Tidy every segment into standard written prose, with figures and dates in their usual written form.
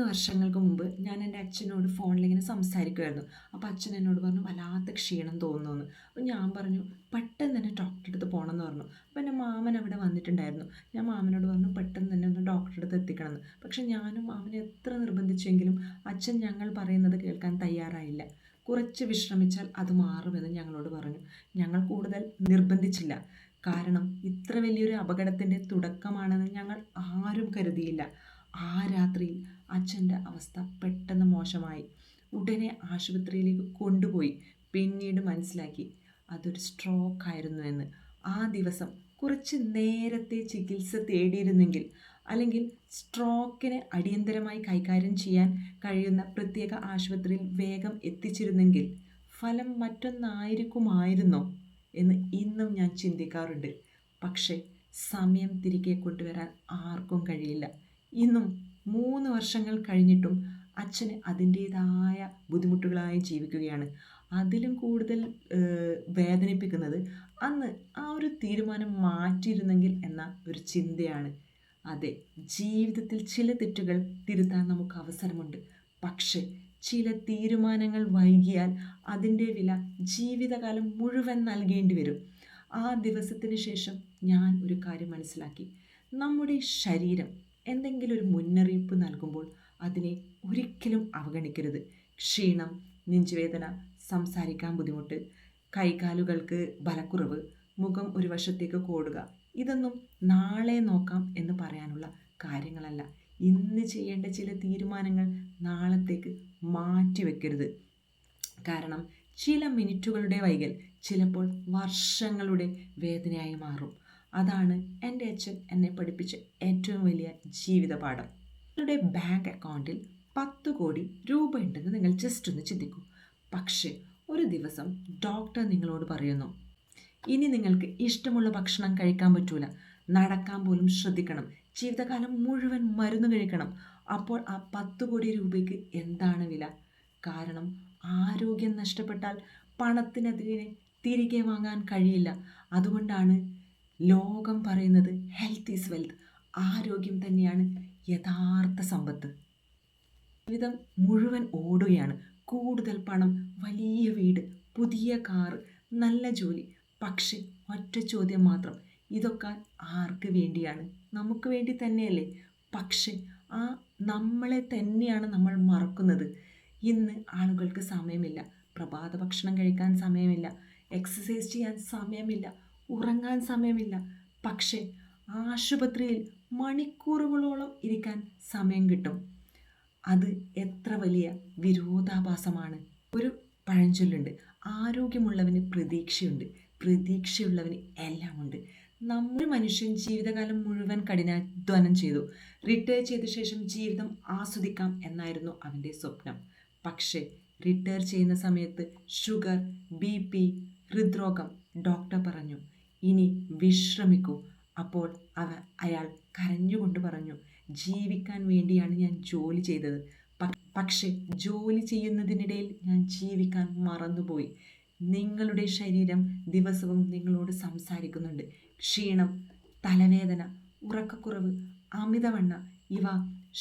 3 വർഷങ്ങൾക്ക് മുമ്പ് ഞാൻ എൻ്റെ അച്ഛനോട് ഫോണിലിങ്ങനെ സംസാരിക്കുമായിരുന്നു. അപ്പോൾ അച്ഛൻ എന്നോട് പറഞ്ഞു വല്ലാത്ത ക്ഷീണം തോന്നുന്നുവെന്ന്. അപ്പോൾ ഞാൻ പറഞ്ഞു പെട്ടെന്ന് തന്നെ ഡോക്ടറുടെ അടുത്ത് പോകണമെന്ന് പറഞ്ഞു. അപ്പോൾ എൻ്റെ മാമൻ അവിടെ വന്നിട്ടുണ്ടായിരുന്നു. ഞാൻ മാമനോട് പറഞ്ഞു പെട്ടെന്ന് തന്നെ ഒന്ന് ഡോക്ടറുടെ അടുത്ത് എത്തിക്കണമെന്ന്. പക്ഷെ ഞാനും മാമനെ എത്ര നിർബന്ധിച്ചെങ്കിലും അച്ഛൻ ഞങ്ങൾ പറയുന്നത് കേൾക്കാൻ തയ്യാറായില്ല. കുറച്ച് വിശ്രമിച്ചാൽ അത് മാറുമെന്ന് ഞങ്ങളോട് പറഞ്ഞു. ഞങ്ങൾ കൂടുതൽ നിർബന്ധിച്ചില്ല. കാരണം ഇത്ര വലിയൊരു അപകടത്തിൻ്റെ തുടക്കമാണെന്ന് ഞങ്ങൾ ആരും കരുതിയില്ല. ആ രാത്രിയിൽ അച്ഛൻ്റെ അവസ്ഥ പെട്ടെന്ന് മോശമായി. ഉടനെ ആശുപത്രിയിലേക്ക് കൊണ്ടുപോയി. പിന്നീട് മനസ്സിലാക്കി അതൊരു സ്ട്രോക്ക് ആയിരുന്നു എന്ന്. ആ ദിവസം കുറച്ച് നേരത്തെ ചികിത്സ തേടിയിരുന്നെങ്കിൽ, അല്ലെങ്കിൽ സ്ട്രോക്കിനെ അടിയന്തരമായി കൈകാര്യം ചെയ്യാൻ കഴിയുന്ന പ്രത്യേക ആശുപത്രിയിൽ വേഗം എത്തിച്ചിരുന്നെങ്കിൽ ഫലം മറ്റൊന്നായിരിക്കുമായിരുന്നോ എന്ന് ഇന്നും ഞാൻ ചിന്തിക്കാറുണ്ട്. പക്ഷേ സമയം തിരികെ കൊണ്ടുവരാൻ ആർക്കും കഴിയില്ല. ഇന്നും 3 വർഷങ്ങൾ കഴിഞ്ഞിട്ടും അച്ഛന് അതിൻ്റേതായ ബുദ്ധിമുട്ടുകളായി ജീവിക്കുകയാണ്. അതിലും കൂടുതൽ വേദനിപ്പിക്കുന്നത് അന്ന് ആ ഒരു തീരുമാനം മാറ്റിയിരുന്നെങ്കിൽ എന്ന ഒരു ചിന്തയാണ്. അതെ, ജീവിതത്തിൽ ചില തെറ്റുകൾ തിരുത്താൻ നമുക്ക് അവസരമുണ്ട്. പക്ഷേ ചില തീരുമാനങ്ങൾ വൈകിയാൽ അതിൻ്റെ വില ജീവിതകാലം മുഴുവൻ നൽകേണ്ടി വരും. ആ ദിവസത്തിന് ശേഷം ഞാൻ ഒരു കാര്യം മനസ്സിലാക്കി. നമ്മുടെ ശരീരം എന്തെങ്കിലും ഒരു മുന്നറിയിപ്പ് നൽകുമ്പോൾ അതിനെ ഒരിക്കലും അവഗണിക്കരുത്. ക്ഷീണം, നെഞ്ചുവേദന, സംസാരിക്കാൻ ബുദ്ധിമുട്ട്, കൈകാലുകൾക്ക് ബലക്കുറവ്, മുഖം ഒരു വശത്തേക്ക് കോടുക, ഇതൊന്നും നാളെ നോക്കാം എന്ന് പറയാനുള്ള കാര്യങ്ങളല്ല. ഇന്ന് ചെയ്യേണ്ട ചില തീരുമാനങ്ങൾ നാളത്തേക്ക് മാറ്റിവെക്കരുത്. കാരണം ചില മിനിറ്റുകളുടെ വൈകൽ ചിലപ്പോൾ വർഷങ്ങളുടെ വേദനയായി മാറും. അതാണ് എൻ്റെ അച്ഛൻ എന്നെ പഠിപ്പിച്ച ഏറ്റവും വലിയ ജീവിത പാഠം. നിങ്ങളുടെ ബാങ്ക് അക്കൗണ്ടിൽ 10 കോടി രൂപ ഉണ്ടെന്ന് നിങ്ങൾ ജസ്റ്റ് ഒന്ന് ചിന്തിക്കൂ. പക്ഷേ ഒരു ദിവസം ഡോക്ടർ നിങ്ങളോട് പറയുന്നു, ഇനി നിങ്ങൾക്ക് ഇഷ്ടമുള്ള ഭക്ഷണം കഴിക്കാൻ പറ്റൂല, നടക്കാൻ പോലും ശ്രദ്ധിക്കണം, ജീവിതകാലം മുഴുവൻ മരുന്ന് കഴിക്കണം. അപ്പോൾ ആ 10 കോടി രൂപയ്ക്ക് എന്താണ് വില? കാരണം ആരോഗ്യം നഷ്ടപ്പെട്ടാൽ പണത്തിനതിനെ തിരികെ വാങ്ങാൻ കഴിയില്ല. അതുകൊണ്ടാണ് ലോകം പറയുന്നത് ഹെൽത്ത് ഈസ് വെൽത്ത്. ആരോഗ്യം തന്നെയാണ് യഥാർത്ഥ സമ്പത്ത്. ജീവിതം മുഴുവൻ ഓടുകയാണ്. കൂടുതൽ പണം, വലിയ വീട്, പുതിയ കാറ്, നല്ല ജോലി. പക്ഷെ ഒറ്റ ചോദ്യം മാത്രം, ഇതൊക്കെ ആർക്ക് വേണ്ടിയാണ്? നമുക്ക് വേണ്ടി തന്നെയല്ലേ? പക്ഷെ ആ നമ്മളെ തന്നെയാണ് നമ്മൾ മറക്കുന്നത്. ഇന്ന് ആളുകൾക്ക് സമയമില്ല, പ്രഭാത ഭക്ഷണം കഴിക്കാൻ സമയമില്ല, എക്സസൈസ് ചെയ്യാൻ സമയമില്ല, ഉറങ്ങാൻ സമയമില്ല. പക്ഷേ ആശുപത്രിയിൽ മണിക്കൂറുകളോളം ഇരിക്കാൻ സമയം കിട്ടും. അത് എത്ര വലിയ വിരോധാഭാസമാണ്. ഒരു പഴഞ്ചൊല്ലുണ്ട്, ആരോഗ്യമുള്ളവന് പ്രതീക്ഷയുണ്ട്, പ്രതീക്ഷയുള്ളവന് എല്ലാമുണ്ട്. നമ്മുടെ മനുഷ്യൻ ജീവിതകാലം മുഴുവൻ കഠിനാധ്വാനം ചെയ്തു. റിട്ടയർ ചെയ്ത ശേഷം ജീവിതം ആസ്വദിക്കാം എന്നായിരുന്നു അവൻ്റെ സ്വപ്നം. പക്ഷേ റിട്ടയർ ചെയ്യുന്ന സമയത്ത് ഷുഗർ, BP, ഹൃദ്രോഗം. ഡോക്ടർ പറഞ്ഞു ഇനി വിശ്രമിക്കൂ. അപ്പോൾ അയാൾ കരഞ്ഞുകൊണ്ട് പറഞ്ഞു, ജീവിക്കാൻ വേണ്ടിയാണ് ഞാൻ ജോലി ചെയ്തത്. പക്ഷേ ജോലി ചെയ്യുന്നതിനിടയിൽ ഞാൻ ജീവിക്കാൻ മറന്നുപോയി. നിങ്ങളുടെ ശരീരം ദിവസവും നിങ്ങളോട് സംസാരിക്കുന്നുണ്ട്. ക്ഷീണം, തലവേദന, ഉറക്കക്കുറവ്, അമിതവണ്ണ, ഇവ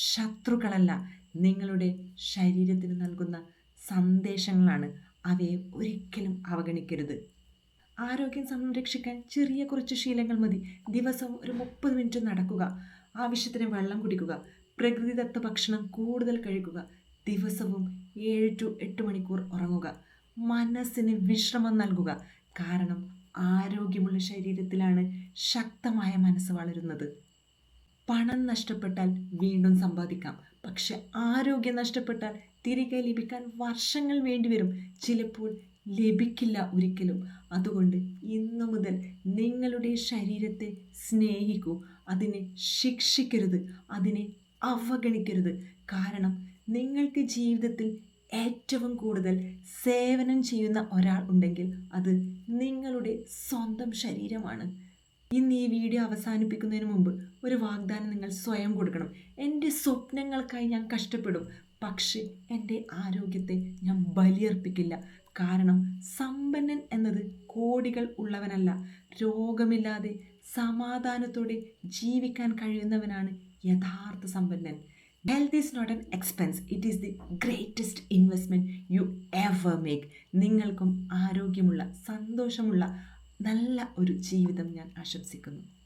ശത്രുക്കളല്ല, നിങ്ങളുടെ ശരീരത്തിന് നൽകുന്ന സന്ദേശങ്ങളാണ്. അവയെ ഒരിക്കലും അവഗണിക്കരുത്. ആരോഗ്യം സംരക്ഷിക്കാൻ ചെറിയ കുറച്ച് ശീലങ്ങൾ മതി. ദിവസവും ഒരു 30 മിനിറ്റ് നടക്കുക, ആവശ്യത്തിന് വെള്ളം കുടിക്കുക, പ്രകൃതിദത്ത ഭക്ഷണം കൂടുതൽ കഴിക്കുക, ദിവസവും 7 to 8 മണിക്കൂർ ഉറങ്ങുക, മനസ്സിന് വിശ്രമം നൽകുക. കാരണം ആരോഗ്യമുള്ള ശരീരത്തിലാണ് ശക്തമായ മനസ്സ് വളരുന്നത്. പണം നഷ്ടപ്പെട്ടാൽ വീണ്ടും സമ്പാദിക്കാം, പക്ഷെ ആരോഗ്യം നഷ്ടപ്പെട്ടാൽ തിരികെ ലഭിക്കാൻ വർഷങ്ങൾ വേണ്ടിവരും, ചിലപ്പോൾ ലഭിക്കില്ല ഒരിക്കലും. അതുകൊണ്ട് ഇന്നു മുതൽ നിങ്ങളുടെ ശരീരത്തെ സ്നേഹിക്കൂ. അതിനെ ശിക്ഷിക്കരുത്, അതിനെ അവഗണിക്കരുത്. കാരണം നിങ്ങൾക്ക് ജീവിതത്തിൽ ഏറ്റവും കൂടുതൽ സേവനം ചെയ്യുന്ന ഒരാൾ ഉണ്ടെങ്കിൽ അത് നിങ്ങളുടെ സ്വന്തം ശരീരമാണ്. ഇന്ന് ഈ വീഡിയോ അവസാനിപ്പിക്കുന്നതിന് മുമ്പ് ഒരു വാഗ്ദാനം നിങ്ങൾ സ്വയം കൊടുക്കണം. എൻ്റെ സ്വപ്നങ്ങൾക്കായി ഞാൻ കഷ്ടപ്പെടും, പക്ഷേ എൻ്റെ ആരോഗ്യത്തെ ഞാൻ ബലിയർപ്പിക്കില്ല. കാരണം സമ്പന്നൻ എന്നത് കോടികൾ ഉള്ളവനല്ല, രോഗമില്ലാതെ സമാധാനത്തോടെ ജീവിക്കാൻ കഴിയുന്നവനാണ് യഥാർത്ഥ സമ്പന്നൻ. Health is not an expense, it is the greatest investment you ever make. നിങ്ങൾക്കും ആരോഗ്യമുള്ള, സന്തോഷമുള്ള നല്ല ഒരു ജീവിതം ഞാൻ ആശംസിക്കുന്നു.